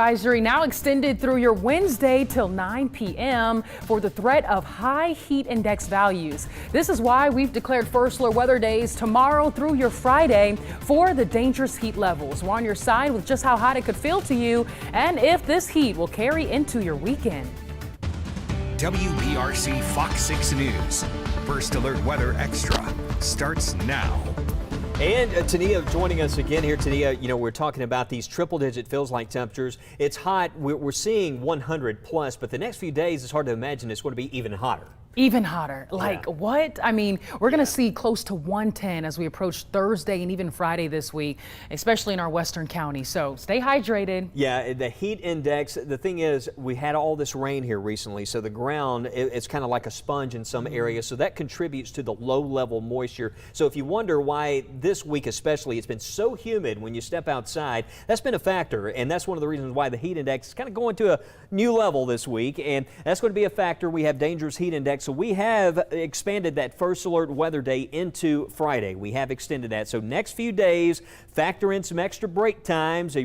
Advisory now extended through your Wednesday till 9 p.m. for the threat of high heat index values. This is why we've declared first alert weather days tomorrow through your Friday for the dangerous heat levels. We're on your side with just how hot it could feel to you and if this heat will carry into your weekend. WBRC Fox 6 News. First Alert Weather Extra starts now. And Tania joining us again here. Tania, you know, we're talking about these triple-digit feels-like temperatures. It's hot. We're seeing 100 plus, but the next few days, it's hard to imagine it's going to be even hotter. Even hotter. Like what? I mean, we're going to see close to 110 as we approach Thursday and even Friday this week, especially in our western counties. So stay hydrated. Yeah, the heat index, the thing is, we had all this rain here recently, so the ground, it's kind of like a sponge in some areas, so that contributes to the low-level moisture. So if you wonder why this week especially it's been so humid when you step outside, that's been a factor, and that's one of the reasons why the heat index is kind of going to a new level this week, and that's going to be a factor. We have dangerous heat index. So we have expanded that first alert weather day into Friday. We have extended that. So next few days, factor in some extra break times.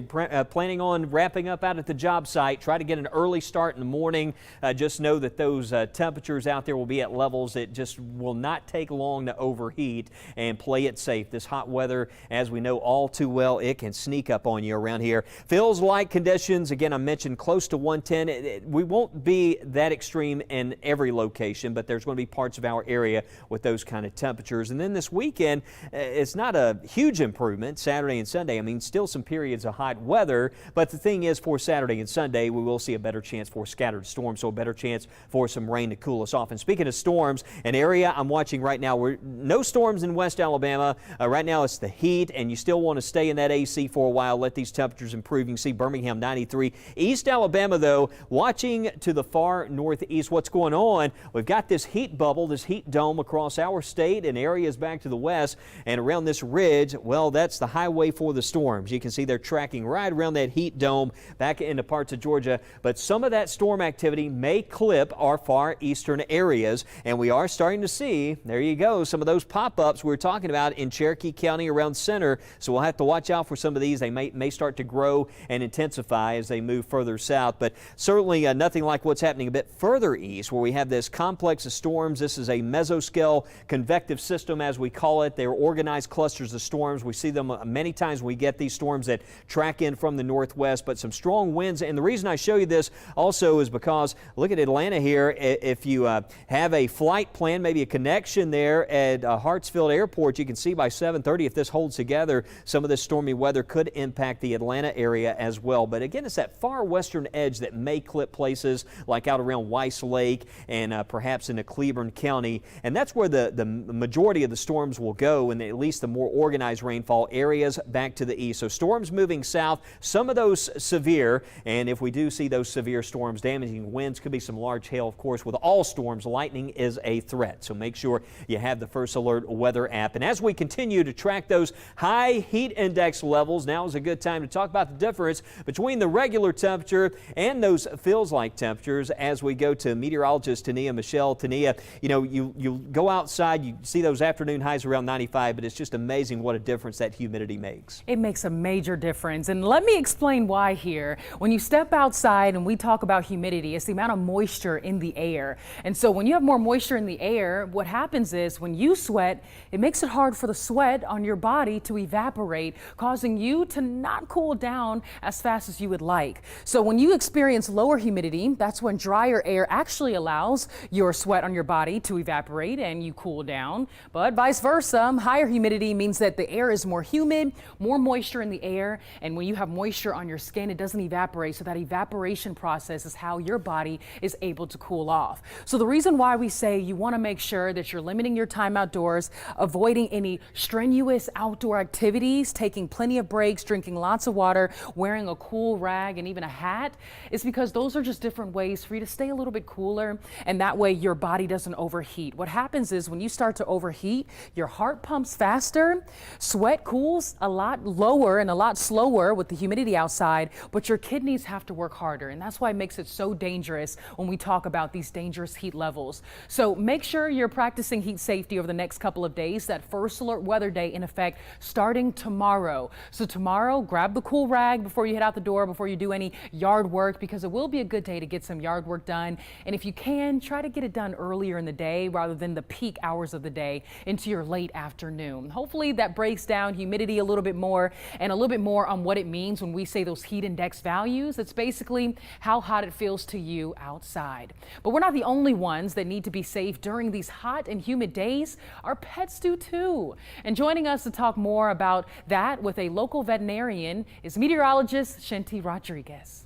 Planning on wrapping up out at the job site. Try to get an early start in the morning. Just know that those temperatures out there will be at levels that just will not take long to overheat, and play it safe. This hot weather, as we know all too well, it can sneak up on you around here. Feels like conditions, again, I mentioned close to 110. We won't be that extreme in every location, but there's going to be parts of our area with those kind of temperatures. And then this weekend, it's not a huge improvement, Saturday and Sunday. I mean, still some periods of hot weather, but the thing is, for Saturday and Sunday, we will see a better chance for scattered storms, so a better chance for some rain to cool us off. And speaking of storms, an area I'm watching right now, no storms in West Alabama. Right now, it's the heat, and you still want to stay in that AC for a while, let these temperatures improve. You can see Birmingham 93. East Alabama, though, watching to the far northeast, what's going on? We've got this heat bubble, this heat dome across our state and areas back to the west, and around this ridge, well, that's the highway for the storms. You can see they're tracking right around that heat dome back into parts of Georgia, but some of that storm activity may clip our far eastern areas, and we are starting to see, there you go, some of those pop-ups we were talking about in Cherokee County around Center, so we'll have to watch out for some of these. They may start to grow and intensify as they move further south, but certainly nothing like what's happening a bit further east, where we have this complex of storms. This is a mesoscale convective system, as we call it. They're organized clusters of storms. We see them many times when we get these storms that track in from the northwest, but some strong winds. And the reason I show you this also is because look at Atlanta here. If you have a flight plan, maybe a connection there at Hartsfield Airport, you can see by 7:30, if this holds together, some of this stormy weather could impact the Atlanta area as well. But again, it's that far western edge that may clip places like out around Weiss Lake and perhaps into Cleburne County, and that's where the majority of the storms will go, and at least the more organized rainfall areas back to the east. So storms moving south, some of those severe, and if we do see those severe storms, damaging winds, could be some large hail. Of course, with all storms, lightning is a threat, so make sure you have the First Alert Weather app. And as we continue to track those high heat index levels, now is a good time to talk about the difference between the regular temperature and those feels like temperatures as we go to meteorologist Tania Michelle. Tania, you know, you go outside, you see those afternoon highs around 95, but it's just amazing what a difference that humidity makes. It makes a major difference, and let me explain why here. When you step outside and we talk about humidity, it's the amount of moisture in the air. And so when you have more moisture in the air, what happens is when you sweat, it makes it hard for the sweat on your body to evaporate, causing you to not cool down as fast as you would like. So when you experience lower humidity, that's when drier air actually allows your sweat on your body to evaporate and you cool down. But vice versa, higher humidity means that the air is more humid, more moisture in the air, and when you have moisture on your skin, it doesn't evaporate. So that evaporation process is how your body is able to cool off. So the reason why we say you want to make sure that you're limiting your time outdoors, avoiding any strenuous outdoor activities, taking plenty of breaks, drinking lots of water, wearing a cool rag and even a hat, is because those are just different ways for you to stay a little bit cooler, and that way your body doesn't overheat. What happens is when you start to overheat, your heart pumps faster, sweat cools a lot lower and a lot slower with the humidity outside, but your kidneys have to work harder. And that's why it makes it so dangerous when we talk about these dangerous heat levels. So make sure you're practicing heat safety over the next couple of days. That first alert weather day in effect starting tomorrow. So tomorrow, grab the cool rag before you head out the door, before you do any yard work, because it will be a good day to get some yard work done. And if you can, try to get it done earlier in the day rather than the peak hours of the day into your late afternoon. Hopefully that breaks down humidity a little bit more and a little bit more on what it means when we say those heat index values. It's basically how hot it feels to you outside. But we're not the only ones that need to be safe during these hot and humid days. Our pets do too. And joining us to talk more about that with a local veterinarian is meteorologist Shanti Rodriguez.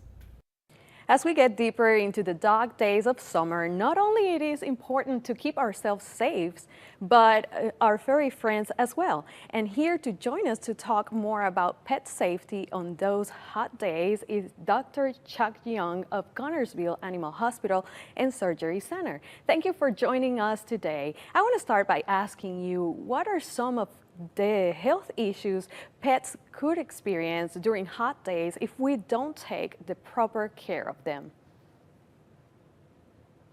As we get deeper into the dog days of summer, not only it is important to keep ourselves safe, but our furry friends as well. And here to join us to talk more about pet safety on those hot days is Dr. Chuck Young of Connersville Animal Hospital and Surgery Center. Thank you for joining us today. I want to start by asking you, what are some of the health issues pets could experience during hot days if we don't take the proper care of them?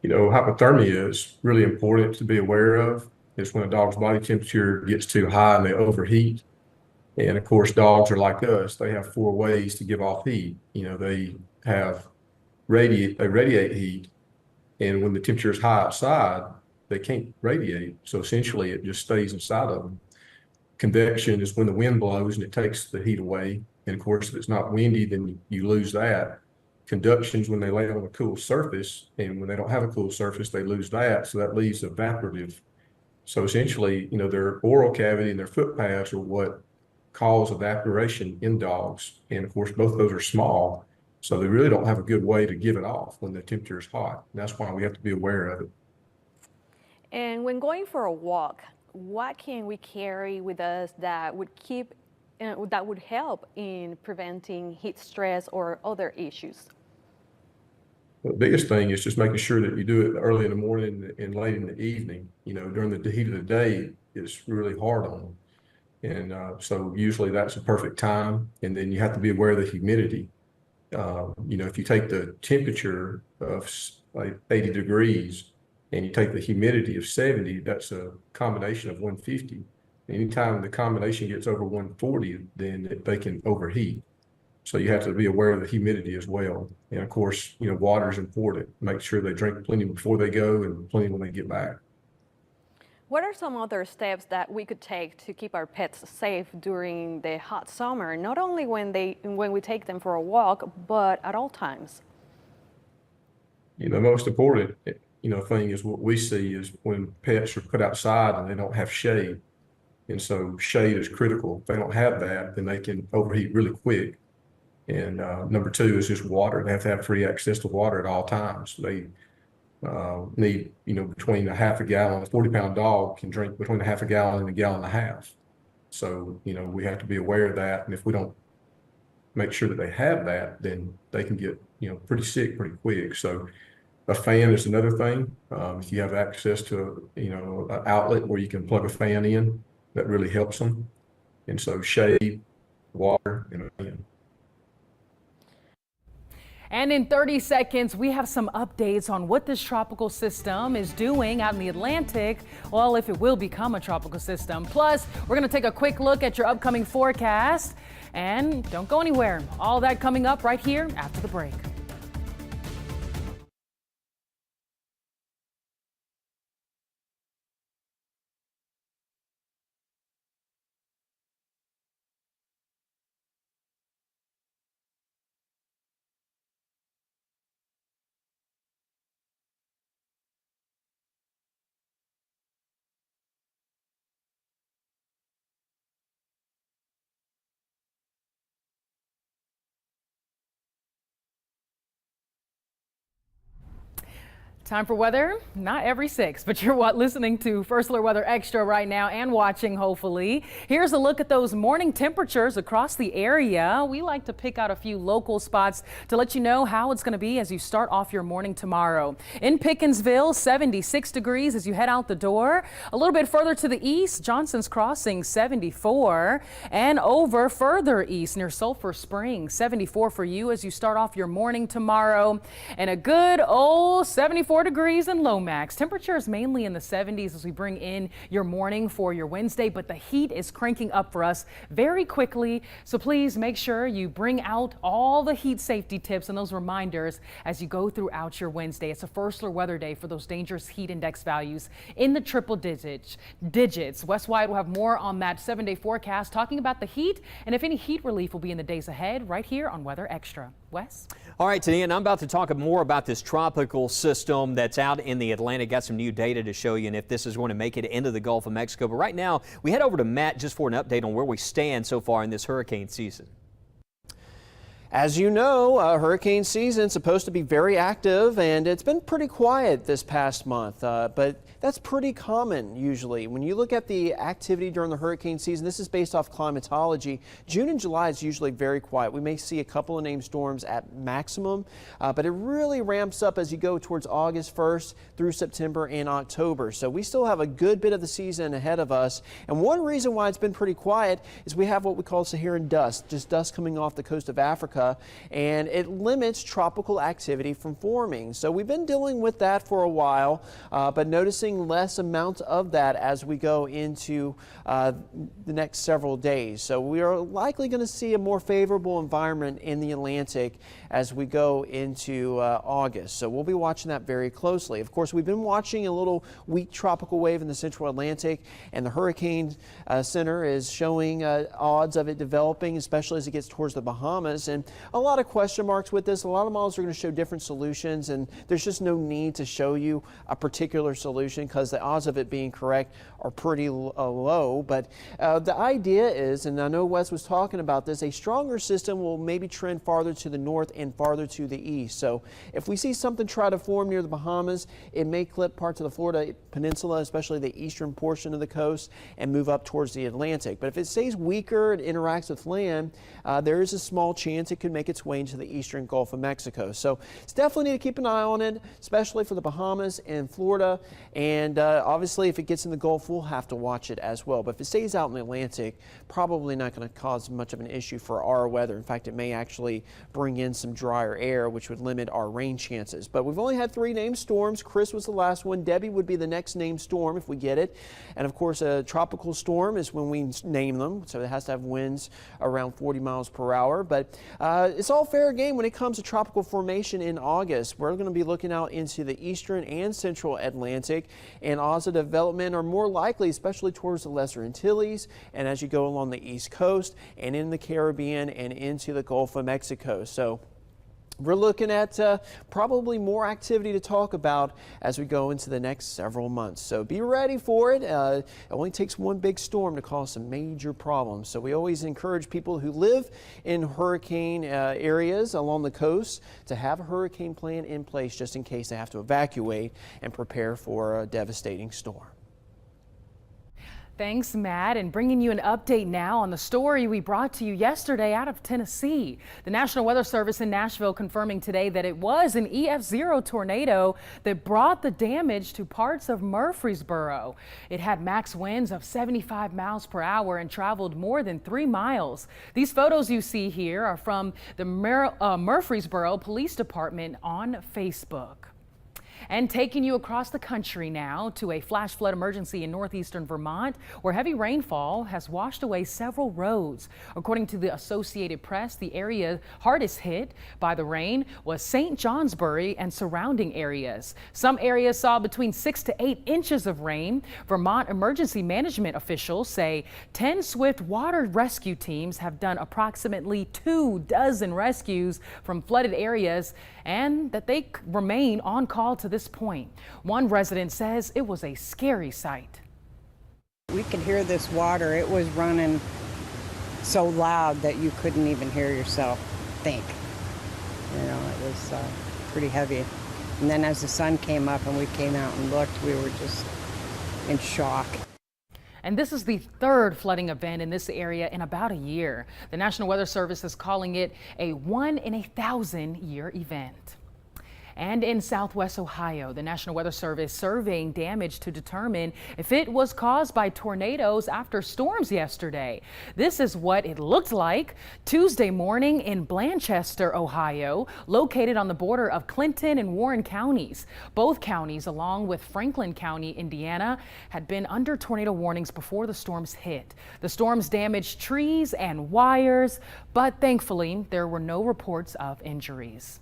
You know, hypothermia is really important to be aware of. It's when a dog's body temperature gets too high and they overheat. And of course, dogs are like us. They have 4 ways to give off heat. You know, they radiate heat. And when the temperature is high outside, they can't radiate. So essentially it just stays inside of them. Convection is when the wind blows and it takes the heat away. And of course, if it's not windy, then you lose that. Conduction is when they lay on a cool surface, and when they don't have a cool surface, they lose that. So that leaves evaporative. So essentially, you know, their oral cavity and their foot paths are what cause evaporation in dogs. And of course, both of those are small. So they really don't have a good way to give it off when the temperature is hot. And that's why we have to be aware of it. And when going for a walk, what can we carry with us that would help in preventing heat stress or other issues? The biggest thing is just making sure that you do it early in the morning and late in the evening. You know, during the heat of the day, it's really hard on them. And so usually that's a perfect time. And then you have to be aware of the humidity. You know, if you take the temperature of like 80 degrees and you take the humidity of 70, that's a combination of 150. Anytime the combination gets over 140, then they can overheat. So you have to be aware of the humidity as well. And of course, you know, water is important. Make sure they drink plenty before they go and plenty when they get back. What are some other steps that we could take to keep our pets safe during the hot summer, not only when we take them for a walk, but at all times? You know, the most important, you know, thing is what we see is when pets are put outside and they don't have shade. And so shade is critical. If they don't have that, then they can overheat really quick. And number 2 is just water. They have to have free access to water at all times. They need, you know, between a half a gallon. A 40-pound dog can drink between a half a gallon and a gallon and a half. So, you know, we have to be aware of that. And if we don't make sure that they have that, then they can get, you know, pretty sick pretty quick. So a fan is another thing. If you have access to, you know, an outlet where you can plug a fan in, that really helps them. And so shade, water, and a fan. And in 30 seconds, we have some updates on what this tropical system is doing out in the Atlantic. Well, if it will become a tropical system. Plus, we're going to take a quick look at your upcoming forecast. And don't go anywhere. All that coming up right here after the break. Time for weather, not every 6, but you're listening to First Alert Weather Extra right now and watching, hopefully. Here's a look at those morning temperatures across the area. We like to pick out a few local spots to let you know how it's going to be as you start off your morning tomorrow. In Pickensville, 76 degrees as you head out the door. A little bit further to the east, Johnson's Crossing, 74. And over further east near Sulphur Springs, 74 for you as you start off your morning tomorrow. And a good old 74 degrees in Lomax. Temperatures mainly in the 70s as we bring in your morning for your Wednesday, but the heat is cranking up for us very quickly. So please make sure you bring out all the heat safety tips and those reminders as you go throughout your Wednesday. It's a First Alert Weather Day for those dangerous heat index values in the triple digits. Wes White will have more on that 7-day forecast talking about the heat and if any heat relief will be in the days ahead right here on Weather Extra. Wes? All right, today, and I'm about to talk more about this tropical system that's out in the Atlantic. Got some new data to show you and if this is going to make it into the Gulf of Mexico. But right now, we head over to Matt just for an update on where we stand so far in this hurricane season. As you know, hurricane season is supposed to be very active, and it's been pretty quiet this past month, but that's pretty common usually. When you look at the activity during the hurricane season, this is based off climatology. June and July is usually very quiet. We may see a couple of named storms at maximum, but it really ramps up as you go towards August 1st through September and October. So we still have a good bit of the season ahead of us. And one reason why it's been pretty quiet is we have what we call Saharan dust, just dust coming off the coast of Africa. And it limits tropical activity from forming. So we've been dealing with that for a while, but noticing less amounts of that as we go into the next several days. So we are likely going to see a more favorable environment in the Atlantic as we go into August. So we'll be watching that very closely. Of course, we've been watching a little weak tropical wave in the central Atlantic, and the Hurricane Center is showing odds of it developing, especially as it gets towards the Bahamas. And a lot of question marks with this. A lot of models are going to show different solutions, and there's just no need to show you a particular solution because the odds of it being correct are pretty low. But the idea is, and I know Wes was talking about this, a stronger system will maybe trend farther to the north and farther to the east. So if we see something try to form near the Bahamas, it may clip parts of the Florida Peninsula, especially the eastern portion of the coast, and move up towards the Atlantic. But if it stays weaker and interacts with land, there is a small chance it could make its way into the eastern Gulf of Mexico. So it's definitely need to keep an eye on it, especially for the Bahamas and Florida. And obviously, if it gets in the Gulf, we'll have to watch it as well. But if it stays out in the Atlantic, probably not going to cause much of an issue for our weather. In fact, it may actually bring in some drier air, which would limit our rain chances. But we've only had 3 named storms. Chris was the last one. Debbie would be the next named storm if we get it. And of course, a tropical storm is when we name them. So it has to have winds around 40 miles per hour. But it's all fair game when it comes to tropical formation in August. We're going to be looking out into the eastern and central Atlantic, and odds of development are more likely, especially towards the Lesser Antilles and as you go along the east coast and in the Caribbean and into the Gulf of Mexico. So we're looking at probably more activity to talk about as we go into the next several months. So be ready for it. It only takes one big storm to cause some major problems. So we always encourage people who live in hurricane areas along the coast to have a hurricane plan in place just in case they have to evacuate and prepare for a devastating storm. Thanks, Matt, and bringing you an update now on the story we brought to you yesterday out of Tennessee. The National Weather Service in Nashville confirming today that it was an EF0 tornado that brought the damage to parts of Murfreesboro. It had max winds of 75 miles per hour and traveled more than 3 miles. These photos you see here are from the Murfreesboro Police Department on Facebook. And taking you across the country now to a flash flood emergency in northeastern Vermont, where heavy rainfall has washed away several roads. According to the Associated Press, the area hardest hit by the rain was St. Johnsbury and surrounding areas. Some areas saw between 6 to 8 inches of rain. Vermont emergency management officials say 10 swift water rescue teams have done approximately 24 rescues from flooded areas and that they remain on call to this point. One resident says it was a scary sight. We could hear this water. It was running so loud that you couldn't even hear yourself think. You know, it was pretty heavy. And then as the sun came up and we came out and looked, we were just in shock. And this is the third flooding event in this area in about a year. The National Weather Service is calling it a 1 in a 1,000-year event. And in Southwest Ohio, the National Weather Service surveying damage to determine if it was caused by tornadoes after storms yesterday. This is what it looked like Tuesday morning in Blanchester, Ohio, located on the border of Clinton and Warren counties. Both counties, along with Franklin County, Indiana, had been under tornado warnings before the storms hit. The storms damaged trees and wires, but thankfully there were no reports of injuries.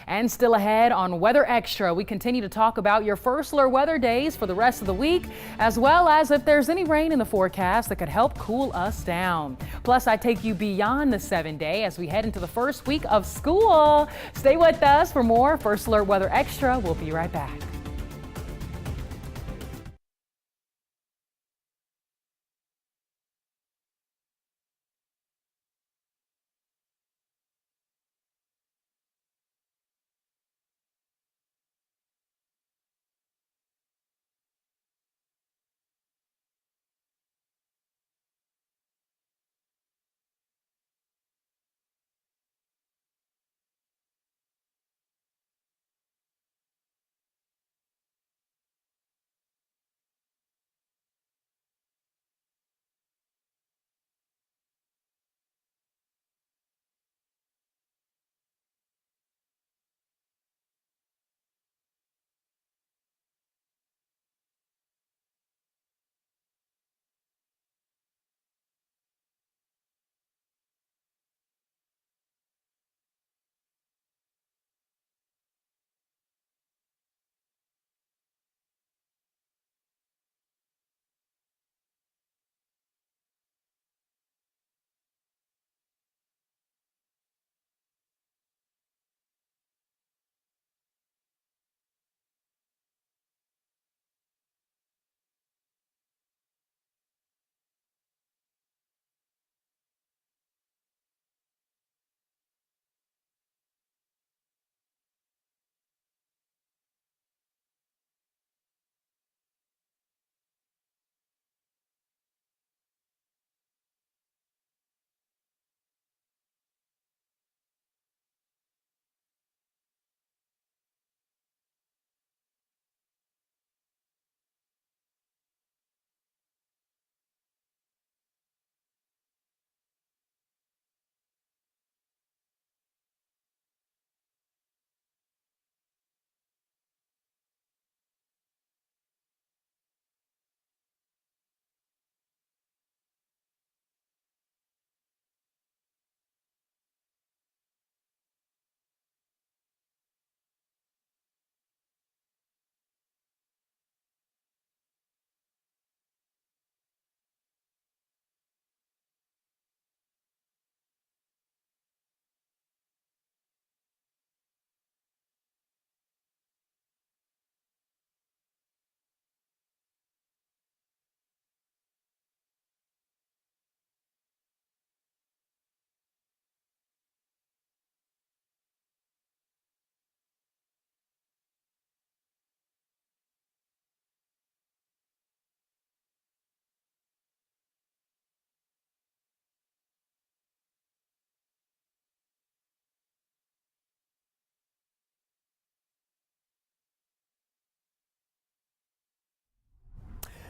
And still ahead on Weather Extra, we continue to talk about your First Alert weather days for the rest of the week, as well as if there's any rain in the forecast that could help cool us down. Plus, I take you beyond the 7-day as we head into the first week of school. Stay with us for more First Alert Weather Extra. We'll be right back.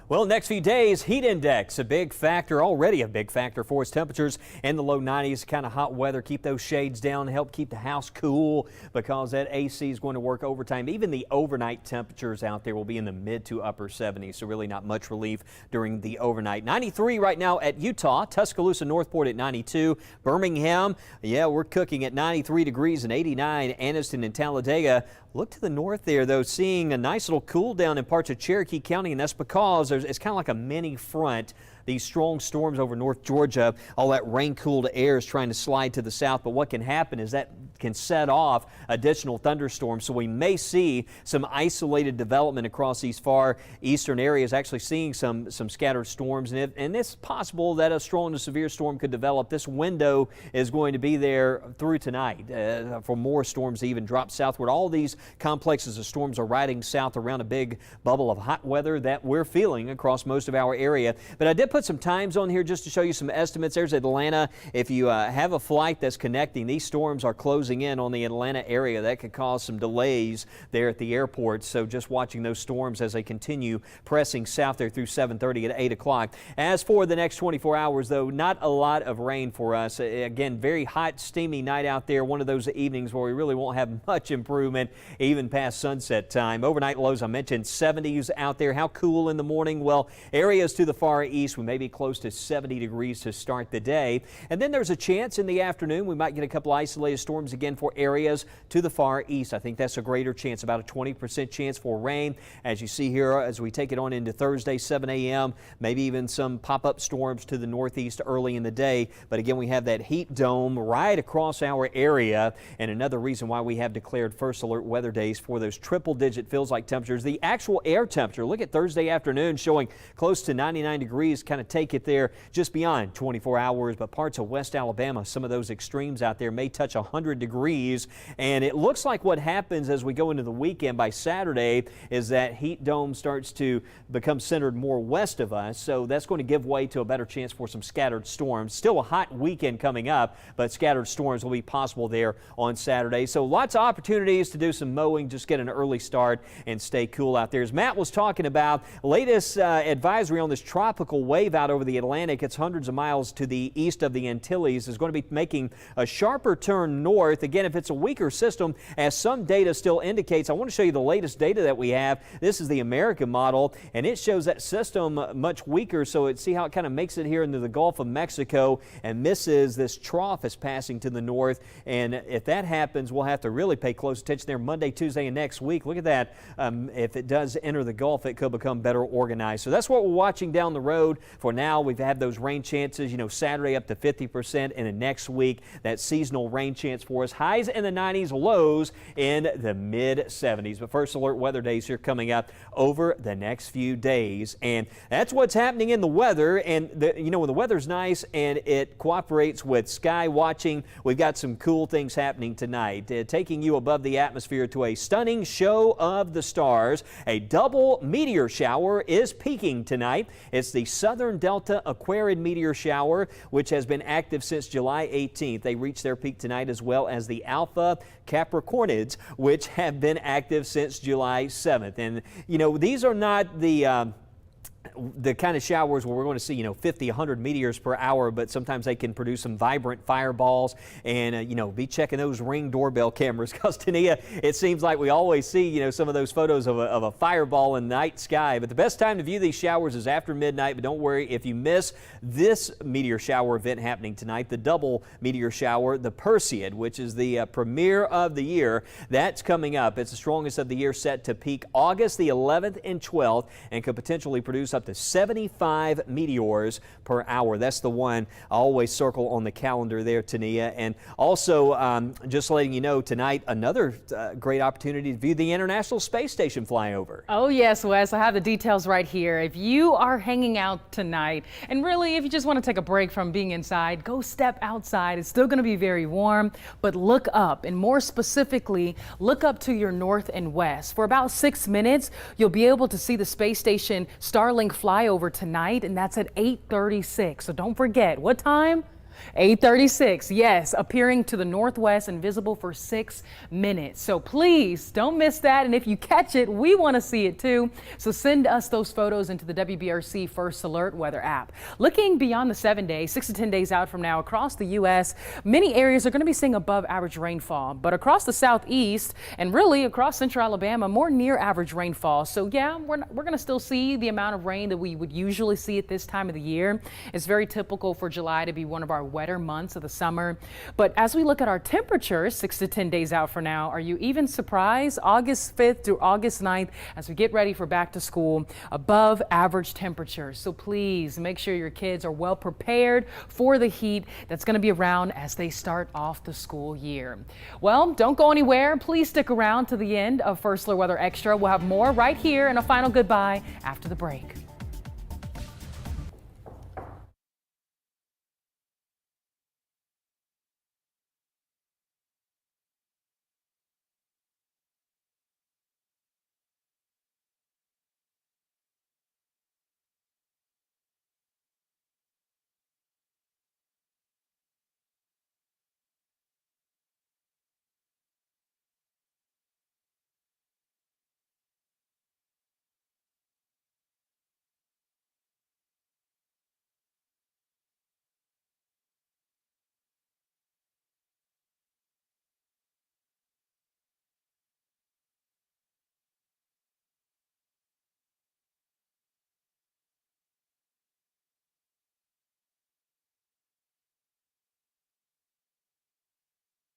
Well, next few days, heat index, a big factor, already a big factor for us. Temperatures in the low 90s, kind of hot weather. Keep those shades down, help keep the house cool because that AC is going to work overtime. Even the overnight temperatures out there will be in the mid to upper 70s, so really not much relief during the overnight. 93 right now at Utah, Tuscaloosa, Northport at 92, Birmingham, yeah, we're cooking at 93 degrees and 89, Anniston and Talladega. Look to the north there, though, seeing a nice little cool down in parts of Cherokee County, and that's because it's kind of like a mini front. These strong storms over North Georgia, all that rain-cooled air is trying to slide to the south, but what can happen is that can set off additional thunderstorms. So we may see some isolated development across these far eastern areas, actually seeing some scattered storms. And it's possible that a strong to severe storm could develop. This window is going to be there through tonight for more storms to even drop southward. All these complexes of storms are riding south around a big bubble of hot weather that we're feeling across most of our area. But I did put some times on here just to show you some estimates. There's Atlanta. If you have a flight that's connecting, these storms are closing in on the Atlanta area. That could cause some delays there at the airport. So just watching those storms as they continue pressing south there through 7:30 at 8 o'clock. As for the next 24 hours, though, not a lot of rain for us. Again, very hot, steamy night out there. One of those evenings where we really won't have much improvement even past sunset time. Overnight lows, I mentioned 70s out there. How cool in the morning? Well, areas to the far east, we may be close to 70 degrees to start the day. And then there's a chance in the afternoon we might get a couple isolated storms again for areas to the far east. I think that's a greater chance, about a 20% chance for rain. As you see here, as we take it on into Thursday, 7 a.m., maybe even some pop-up storms to the northeast early in the day. But again, we have that heat dome right across our area, and another reason why we have declared first alert weather days for those triple-digit feels-like temperatures. The actual air temperature, look at Thursday afternoon, showing close to 99 degrees, kind of take it there just beyond 24 hours. But parts of West Alabama, some of those extremes out there may touch 100 degrees. And it looks like what happens as we go into the weekend by Saturday is that heat dome starts to become centered more west of us. So that's going to give way to a better chance for some scattered storms. Still a hot weekend coming up, but scattered storms will be possible there on Saturday. So lots of opportunities to do some mowing, just get an early start and stay cool out there. As Matt was talking about, latest advisory on this tropical wave out over the Atlantic. It's hundreds of miles to the east of the Antilles. Is going to be making a sharper turn north. Again, if it's a weaker system, as some data still indicates, I want to show you the latest data that we have. This is the American model, and it shows that system much weaker. So see how it kind of makes it here into the Gulf of Mexico and misses this trough is passing to the north. And if that happens, we'll have to really pay close attention there Monday, Tuesday, and next week. Look at that. If it does enter the Gulf, it could become better organized. So that's what we're watching down the road. For now, we've had those rain chances, Saturday up to 50%, and then next week, that seasonal rain chance for us. Highs in the 90s, lows in the mid 70s. But first alert weather days here coming up over the next few days. And that's what's happening in the weather. And when the weather's nice and it cooperates with sky watching, we've got some cool things happening tonight. Taking you above the atmosphere to a stunning show of the stars. A double meteor shower is peaking tonight. It's the Southern Delta Aquarid meteor shower, which has been active since July 18th. They reached their peak tonight, as well as the Alpha Capricornids, which have been active since July 7th. And, these are not the kind of showers where we're going to see, 50, 100 meteors per hour, but sometimes they can produce some vibrant fireballs. And, be checking those Ring doorbell cameras, because, Tania, it seems like we always see, some of those photos of a fireball in the night sky. But the best time to view these showers is after midnight. But don't worry, if you miss this meteor shower event happening tonight, the double meteor shower, the Perseid, which is the premiere of the year, that's coming up. It's the strongest of the year, set to peak August the 11th and 12th, and could potentially produce up to 75 meteors per hour. That's the one I always circle on the calendar there, Tania. And also, just letting you know, tonight, another great opportunity to view the International Space Station flyover. Oh, yes, Wes. I have the details right here. If you are hanging out tonight, and really, if you just want to take a break from being inside, go step outside. It's still going to be very warm, but look up, and more specifically, look up to your north and west. For about 6 minutes, you'll be able to see the space station Starlink flyover tonight, and that's at 8:36. So don't forget, what time? 8:36, yes, appearing to the northwest and visible for 6 minutes. So please don't miss that. And if you catch it, we want to see it too. So send us those photos into the WBRC First Alert weather app. Looking beyond the 7 days, 6 to 10 days out from now, across the U.S., many areas are going to be seeing above average rainfall. But across the southeast and really across central Alabama, more near average rainfall. So yeah, we're going to still see the amount of rain that we would usually see at this time of the year. It's very typical for July to be one of our wetter months of the summer. But as we look at our temperatures 6 to 10 days out from now, are you even surprised? August 5th through August 9th, as we get ready for back to school, above average temperatures. So please make sure your kids are well prepared for the heat that's going to be around as they start off the school year. Well, don't go anywhere. Please stick around to the end of First Alert Weather Extra. We'll have more right here and a final goodbye after the break.